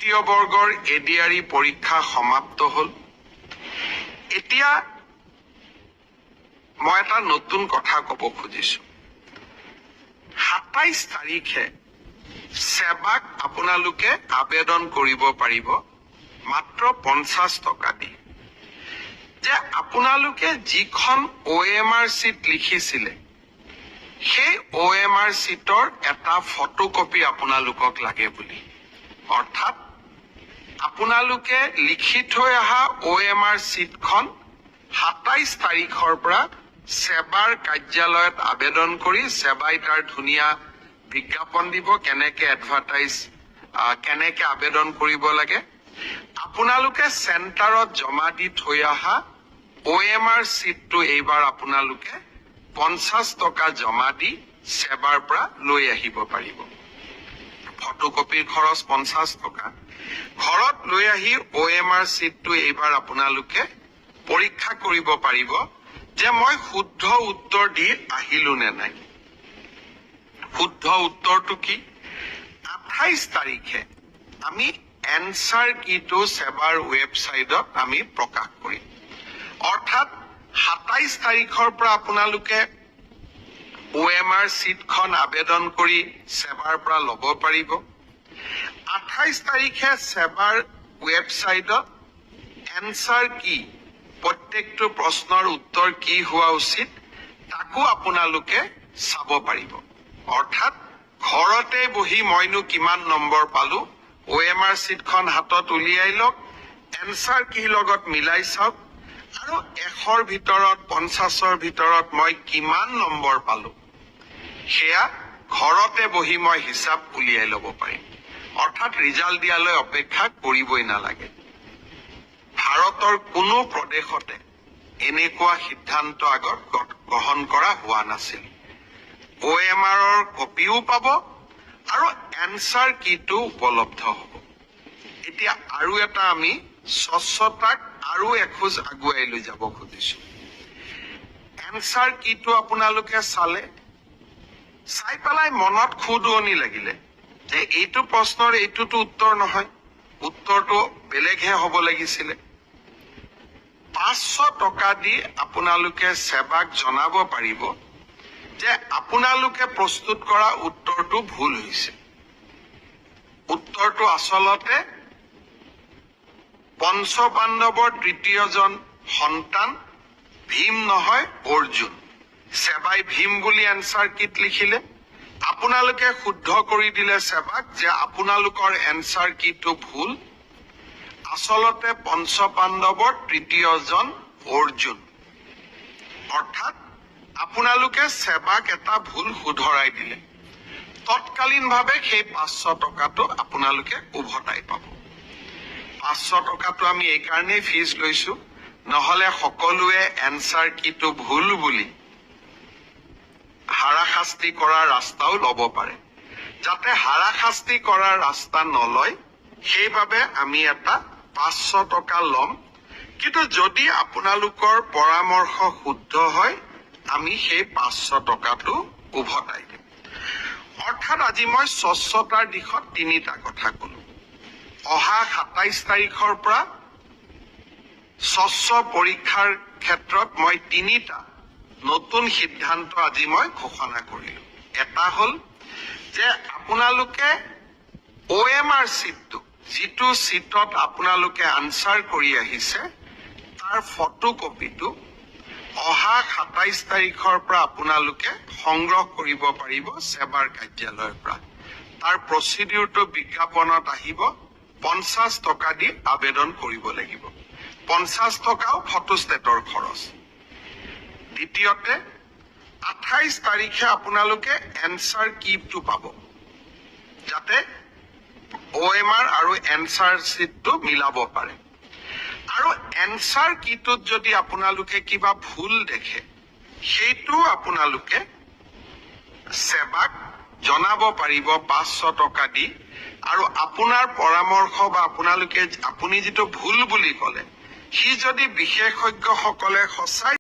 দ্বিতীয় বৰ্গৰ এডিআৰই পৰীক্ষা সমাপ্ত হ'ল। এতিয়া মই এটা নতুন কথা ক'ব খুজিছো। 27 তাৰিখে সেৱাক আপোনালোকে আবেদন কৰিব পাৰিব মাত্ৰ 50 টকা দি। যে আপোনালোকে যিখন OMR চিট লিখিছিলে সেই OMR চিটৰ এটা ফটোকপি আপোনালোকক লাগে বুলি। অৰ্থাৎ আপোনালোকে লিখি থৈ অহা OMR চিটখন 27 তাৰিখৰ পৰা সেৱাৰ কাৰ্যালয়ত আবেদন কৰি সেৱাই তাৰ ধুনীয়া বিজ্ঞাপন দিব কেনেকে এডভাৰটাইজ কেনেকে আবেদন কৰিব লাগে। আপোনালোকে চেণ্টাৰত জমা দি থৈ অহা OMR চিটটো এইবাৰ আপোনালোকে 50 টকা জমা দি সেৱাৰ পৰা লৈ আহিব পাৰিব। ফটোকপিৰ খৰচ 50 টকা। ঘৰত লৈ আহি OMR চিটটো এইবাৰ আপোনালোকে পৰীক্ষা কৰিব পাৰিব যে মই শুদ্ধ উত্তৰ দি আহিলো নে নাই। শুদ্ধ উত্তৰটো কি? 28 তাৰিখে আমি এনসাৰ কিটো সেৱাৰ ৱেবছাইটত আমি প্ৰকাশ কৰিম। অৰ্থাৎ 27 তাৰিখৰ পৰা আপোনালোকে OMR চিটখন আবেদন কৰি সেৱাৰ পৰা ল'ব পাৰিব। 28 তাৰিখে সেৱাৰ ৱেবছাইটত এনসাৰ কি প্ৰত্যেকটো প্ৰশ্নৰ উত্তৰ কি হোৱা উচিত তাকো আপোনালোকে চাব পাৰিব। অৰ্থাৎ ঘৰতে বহি মইনো কিমান নম্বৰ পালো OMR চিটখন হাতত উলিয়াই লওক, এনসাৰ কি লগত মিলাই চাওক আৰু 100ৰ ভিতৰত 50ৰ ভিতৰত মই কিমান নম্বৰ পালো সেয়া ঘৰতে বহি মই হিচাপ উলিয়াই ল'ব পাৰিম। অৰ্থাৎ ৰিজাল্ট দিয়ালৈ অপেক্ষা কৰিবই নালাগে। ভাৰতৰ কোনো প্ৰদেশতে এনেকুৱা সিদ্ধান্ত আগত গ্ৰহণ কৰা হোৱা নাছিল। OMRৰ কপিও পাব আৰু এনসাৰ কিটো উপলব্ধ হ'ব। এতিয়া আৰু এটা আমি স্বচ্ছতাক আৰু এখোজ আগুৱাই লৈ যাব খুজিছো। এনসাৰ কিটো আপোনালোকে চাই পেলাই মনত খুদুৱনি লাগিলে যে এইটো প্ৰশ্নৰ এইটোতো উত্তৰ নহয়, উত্তৰটো বেলেগহে হ'ব লাগিছিলে। 500 টকা দি আপোনালোকে সেৱাক জনাব পাৰিব যে আপোনালোকে প্ৰস্তুত কৰা উত্তৰটো ভুল হৈছে। উত্তৰটো আচলতে পঞ্চপাণ্ডৱৰ তৃতীয়জন সন্তান ভীম নহয় অৰ্জুন। সেৱাই ভীম বুলি এনসাৰ কিট লিখিলে, আপোনালোকে শুদ্ধ কৰি দিলে সেৱাক যে আপোনালোকৰ এনসাৰ কিটো ভুল। আচলতে পঞ্চপাণ্ডৱৰ তৃতীয়জন অৰ্জুন। অৰ্থাৎ আপোনালোকে সেৱাক এটা ভুল শুধৰাই দিলে। তৎকালীনভাৱে সেই 500 টকাটো আপোনালোকে উভতাই পাব। 500 টকাটো আমি এই কাৰণেই ফিজ লৈছো, নহলে সকলোৱে এনসাৰ কিটো ভুল বুলি হাৰাশাস্তি কৰাৰ ৰাস্তাও ল'ব পাৰে। যাতে হাৰাশাস্তি কৰাৰ ৰাস্তা নলয় সেইবাবে আমি এটা 500 টকা ল'ম। কিন্তু যদি আপোনালোকৰ পৰামৰ্শ শুদ্ধ হয় আমি সেই 500 টকাটো উভতাই দিম। অৰ্থাৎ আজি মই স্বচ্ছতাৰ দিশত তিনিটা কথা ক'লো। অহা 27 তাৰিখৰ পৰা স্বচ্ছ পৰীক্ষাৰ ক্ষেত্ৰত মই তিনিটা নতুন সিদ্ধান্ত আজি মই ঘোষণা কৰিলো। এটা হ'ল যে আপোনালোকে OMR চিটটো যিটো চিটত আপোনালোকে আনসাৰ কৰি আহিছে তাৰ ফটোকপিটো অহা 27 তাৰিখৰ পৰা আপোনালোকে সংগ্ৰহ কৰিব পাৰিব সেৱাৰ কাৰ্যালয়ৰ পৰা। তাৰ প্ৰচিডিউৰটো বিজ্ঞাপনত আহিব। 50 টকা দি আবেদন কৰিব লাগিব। 50 টকাও ফটোষ্টেটৰ খৰচ। দ্বিতীয়তে 28 তাৰিখে আপোনালোকে এনসাৰ কিটো পাব যাতে OMR আৰু এনসাৰ চিটটো মিলাব পাৰে। আৰু এনসাৰ কিটোত যদি আপোনালোকে কিবা ভুল দেখে সেইটো আপোনালোকে সেৱাক জনাব পাৰিব 500 টকা দি। আৰু আপোনাৰ পৰামৰ্শ বা আপুনি যিটো ভুল বুলি ক'লে সি যদি বিশেষজ্ঞসকলে সঁচাই